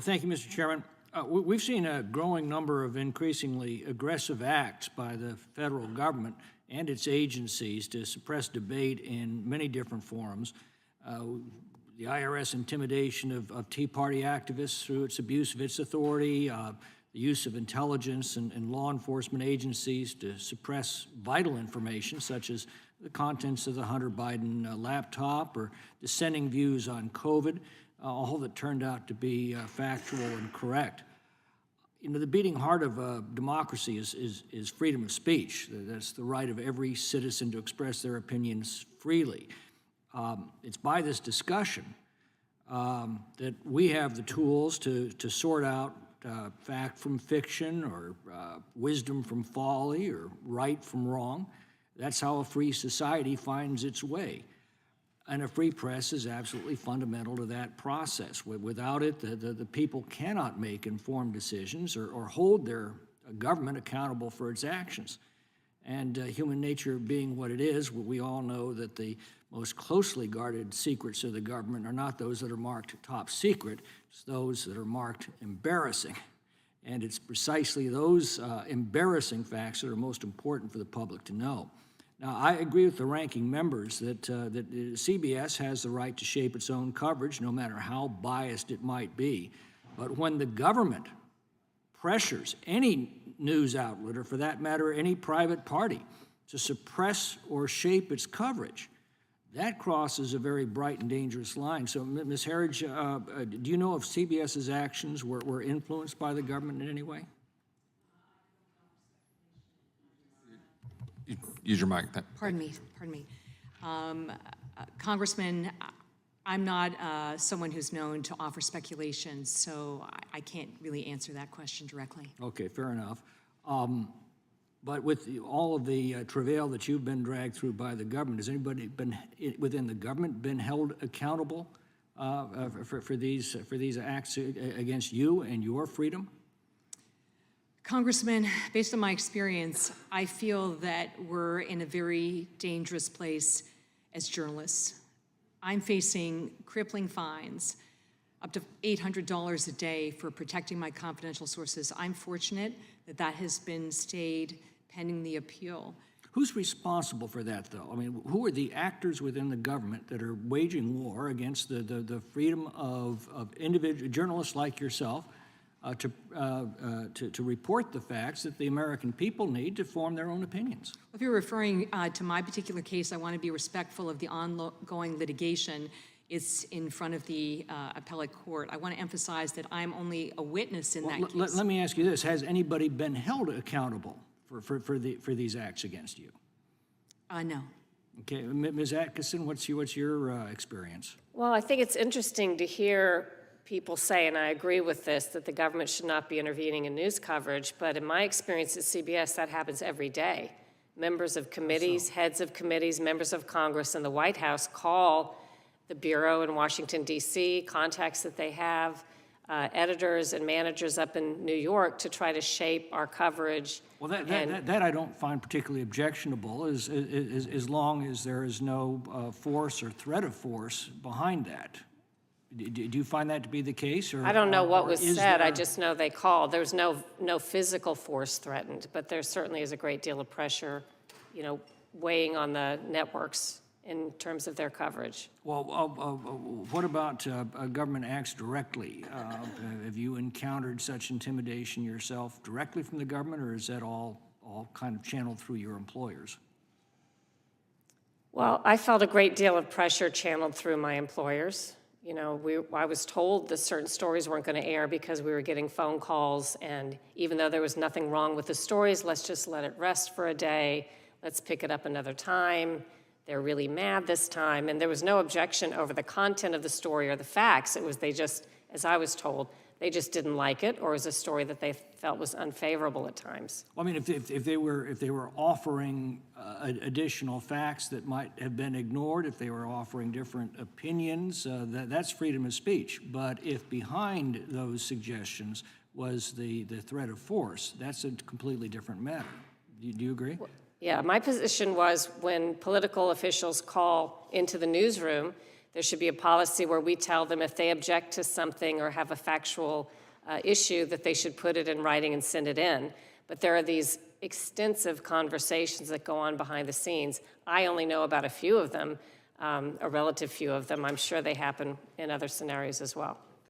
Thank you, Mr. Chairman. We've seen a growing number of increasingly aggressive acts by the federal government and its agencies to suppress debate in many different forums. The IRS intimidation of Tea Party activists through its abuse of its authority, the use of intelligence and law enforcement agencies to suppress vital information, such as the contents of the Hunter Biden laptop or dissenting views on COVID, all that turned out to be factual and correct. You know, the beating heart of democracy is freedom of speech. That's the right of every citizen to express their opinions freely. It's by this discussion that we have the tools to sort out fact from fiction, or wisdom from folly, or right from wrong. That's how a free society finds its way. And a free press is absolutely fundamental to that process. Without it, the people cannot make informed decisions or hold their government accountable for its actions. And human nature being what it is, we all know that the most closely guarded secrets of the government are not those that are marked top secret, it's those that are marked embarrassing. And it's precisely those embarrassing facts that are most important for the public to know. Now, I agree with the ranking members that CBS has the right to shape its own coverage, no matter how biased it might be. But when the government pressures any news outlet, or for that matter, any private party, to suppress or shape its coverage, that crosses a very bright and dangerous line. So, Ms. Herridge, do you know if CBS's actions were influenced by the government in any way? Use your mic. Pardon me. Congressman, I'm not someone who's known to offer speculation, so I can't really answer that question directly. Okay, fair enough. But with all of the travail that you've been dragged through by the government, has anybody within the government been held accountable for these acts against you and your freedom? Congressman, based on my experience, I feel that we're in a very dangerous place as journalists. I'm facing crippling fines, up to $800 a day for protecting my confidential sources. I'm fortunate that that has been stayed pending the appeal. Who's responsible for that, though? I mean, who are the actors within the government that are waging war against the freedom of individual journalists like yourself to report the facts that the American people need to form their own opinions? If you're referring to my particular case, I want to be respectful of the ongoing litigation. It's in front of the appellate court. I want to emphasize that I'm only a witness in that case. Let me ask you this. Has anybody been held accountable for these acts against you? No. Okay, Ms. Attkisson, what's your experience? Well, I think it's interesting to hear people say, and I agree with this, that the government should not be intervening in news coverage, but in my experience at CBS, that happens every day. Members of committees, heads of committees, members of Congress, and the White House call the Bureau in Washington, D.C., contacts that they have, editors and managers up in New York to try to shape our coverage. Well, that I don't find particularly objectionable as long as there is no force or threat of force behind that. Do you find that to be the case? Or, I don't know what was said. There... I just know they called. There was no physical force threatened, but there certainly is a great deal of pressure, you know, weighing on the networks in terms of their coverage. Well, what about government acts directly? Have you encountered such intimidation yourself directly from the government, or is that all kind of channeled through your employers? Well, I felt a great deal of pressure channeled through my employers. You know, I was told that certain stories weren't going to air because we were getting phone calls, and even though there was nothing wrong with the stories, let's just let it rest for a day, let's pick it up another time. They're really mad this time, and there was no objection over the content of the story or the facts. It was they just, as I was told, they just didn't like it, or it was a story that they felt was unfavorable at times. Well, I mean, if they were offering additional facts that might have been ignored, if they were offering different opinions, that's freedom of speech. But if behind those suggestions was the threat of force, that's a completely different matter. Do you agree? Yeah, my position was when political officials call into the newsroom, There should be a policy where we tell them if they object to something or have a factual issue, that they should put it in writing and send it in. But there are these extensive conversations that go on behind the scenes. I only know about a few of them, a relative few of them. I'm sure they happen in other scenarios as well.